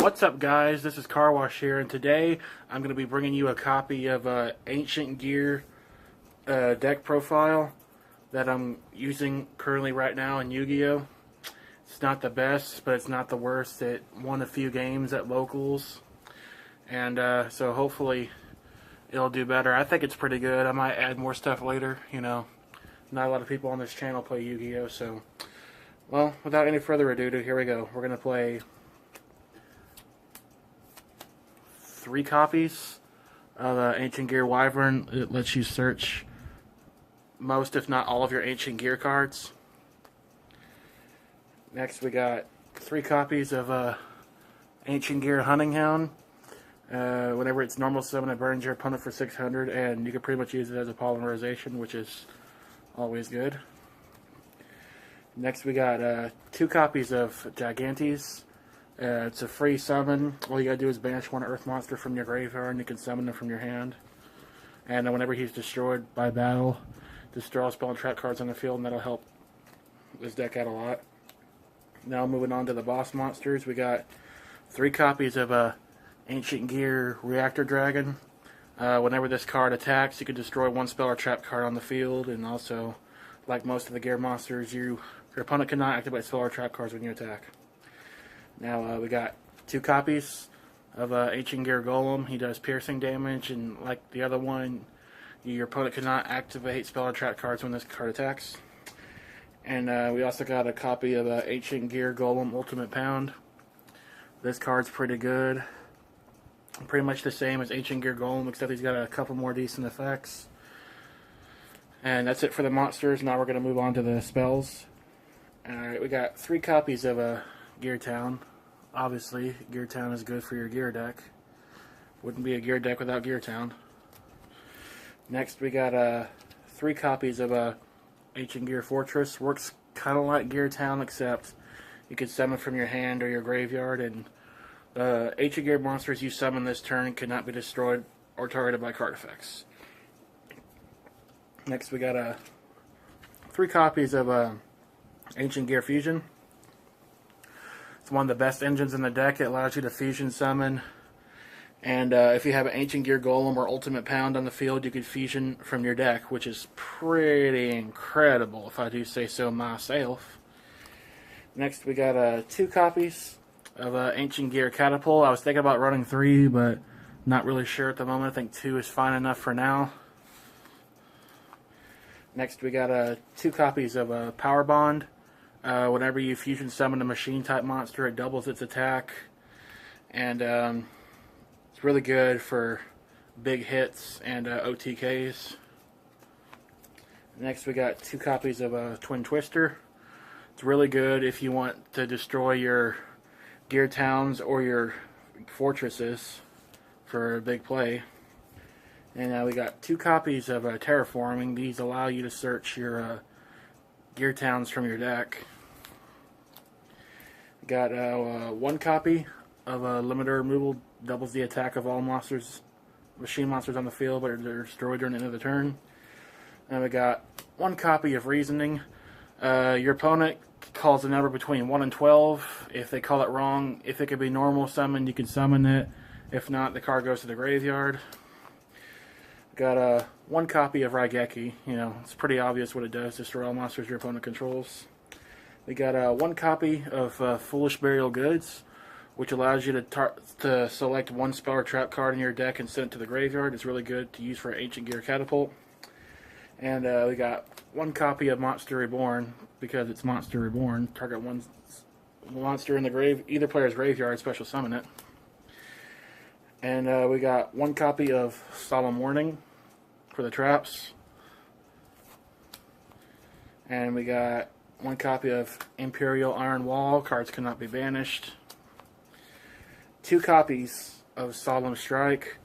What's up, guys? This is Car Wash here, and today I'm going to be bringing you a copy of Ancient Gear deck profile that I'm using currently right now in Yu-Gi-Oh! It's not the best, but it's not the worst. It won a few games at locals, and so hopefully it'll do better. I think it's pretty good. I might add more stuff later. You know, not a lot of people on this channel play Yu-Gi-Oh! So, well, without any further ado, here we go. We're going to play 3 copies of Ancient Gear Wyvern. It lets you search most, if not all, of your Ancient Gear cards. Next, we got 3 copies of Ancient Gear Hunting Hound. Whenever it's normal summon, it burns your opponent for 600, and you can pretty much use it as a polymerization, which is always good. Next, we got 2 copies of Gigantes. It's a free summon. All you gotta do is banish one Earth monster from your graveyard, and you can summon them from your hand. And whenever he's destroyed by battle, just draw spell and trap cards on the field, and that'll help this deck out a lot. Now moving on to the boss monsters, we got 3 copies of Ancient Gear Reactor Dragon. Whenever this card attacks, you can destroy 1 spell or trap card on the field, and also, like most of the Gear monsters, your opponent cannot activate spell or trap cards when you attack. Now we got 2 copies of Ancient Gear Golem. He does piercing damage, and like the other one, your opponent cannot activate spell or trap cards when this card attacks. And we also got a copy of Ancient Gear Golem Ultimate Pound. This card's pretty good. Pretty much the same as Ancient Gear Golem, except he's got a couple more decent effects. And that's it for the monsters. Now we're going to move on to the spells. Alright, we got 3 copies of Gear Town. Obviously, Gear Town is good for your gear deck. Wouldn't be a gear deck without Gear Town. Next, we got 3 copies of Ancient Gear Fortress. Works kind of like Gear Town, except you can summon from your hand or your graveyard, and Ancient Gear monsters you summon this turn cannot be destroyed or targeted by card effects. Next, we got 3 copies of Ancient Gear Fusion. It's one of the best engines in the deck. It allows you to fusion summon, and if you have an Ancient Gear Golem or Ultimate Pound on the field, you can fusion from your deck, which is pretty incredible, if I do say so myself. Next, we got 2 copies of Ancient Gear Catapult. I was thinking about running 3, but not really sure at the moment. I think 2 is fine enough for now. Next, we got 2 copies of Power Bond. Whenever you fusion summon a machine type monster, it doubles its attack, and it's really good for big hits and OTKs. Next, we got 2 copies of Twin Twister. It's really good if you want to destroy your Gear Towns or your fortresses for a big play. And now we got 2 copies of Terraforming. These allow you to search your Gear Towns from your deck. Got 1 copy of Limiter Removal. Doubles the attack of all monsters, machine monsters on the field, but they're destroyed during the end of the turn. And we got 1 copy of Reasoning. Your opponent calls a number between 1 and 12. If they call it wrong, if it could be normal summon, you can summon it. If not, the card goes to the graveyard. Got 1 copy of Raigeki. You know, it's pretty obvious what it does. Destroy all monsters your opponent controls. We got 1 copy of Foolish Burial Goods, which allows you to select 1 spell or trap card in your deck and send it to the graveyard. It's really good to use for Ancient Gear Catapult. And we got 1 copy of Monster Reborn, because it's Monster Reborn. Target 1 monster in the either player's graveyard, special summon it. And we got 1 copy of Solemn Warning for the traps. And we got 1 copy of Imperial Iron Wall. Cards cannot be banished. 2 copies of Solemn Strike.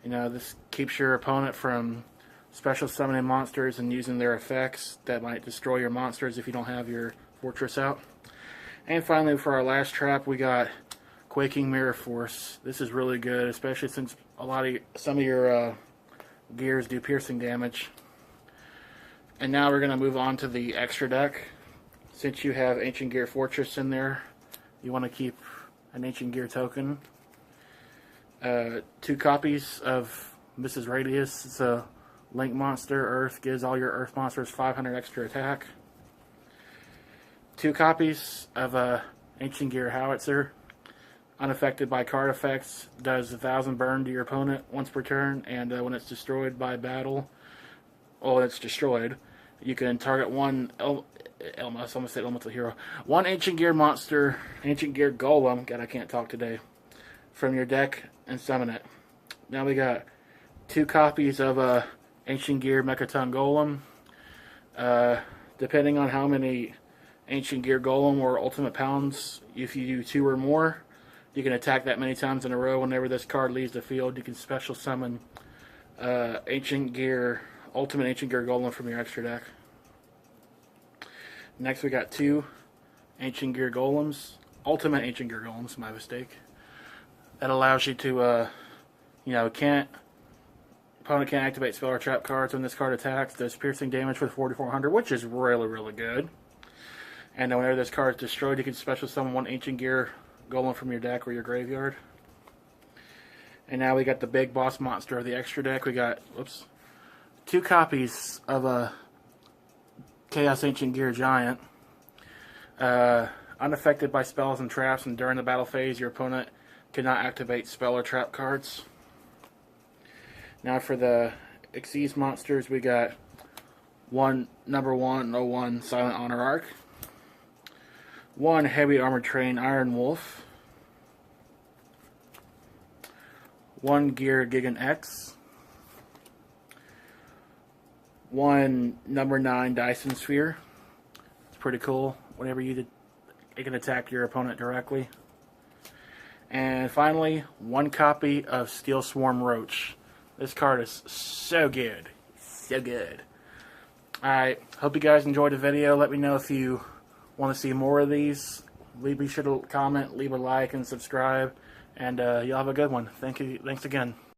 You know, this keeps your opponent from special summoning monsters and using their effects that might destroy your monsters if you don't have your fortress out. And finally, for our last trap, we got Quaking Mirror Force. This is really good, especially since some of your gears do piercing damage. And now we're going to move on to the extra deck. Since you have Ancient Gear Fortress in there, you want to keep an Ancient Gear token. 2 copies of Mrs. Radius. It's a Link monster. Earth gives all your Earth monsters 500 extra attack. 2 copies of a Ancient Gear Howitzer. Unaffected by card effects. Does 1,000 burn to your opponent once per turn, and when it's destroyed by battle, when it's destroyed, you can target one elemental hero. 1 Ancient Gear monster, Ancient Gear Golem. God, I can't talk today. From your deck and summon it. Now we got 2 copies of Ancient Gear Mechaton Golem. Depending on how many Ancient Gear Golem or Ultimate Pounds, if you do 2 or more, you can attack that many times in a row. Whenever this card leaves the field, you can special summon Ultimate Ancient Gear Golem from your extra deck. Next we got 2 Ancient Gear Golems. Ultimate Ancient Gear Golems, my mistake. That allows you to, opponent can't activate spell or trap cards when this card attacks. Does piercing damage with 4,400, which is really, really good. And then whenever this card is destroyed, you can special summon 1 Ancient Gear Golem from your deck or your graveyard. And now we got the big boss monster of the extra deck. We got, 2 copies of a Chaos Ancient Gear Giant. Unaffected by spells and traps, and during the battle phase, your opponent cannot activate spell or trap cards. Now for the Xyz monsters, we got number 101 Silent Honor Arc. 1 Heavy Armored Train Iron Wolf. 1 Gear Gigan X. 1 number 9 Dyson Sphere. It's pretty cool. Whenever it can attack your opponent directly. And finally, 1 copy of Steel Swarm Roach. This card is so good. So good. Alright, hope you guys enjoyed the video. Let me know if you want to see more of these. Be sure to comment, leave a like, and subscribe. And you'll have a good one. Thank you. Thanks again.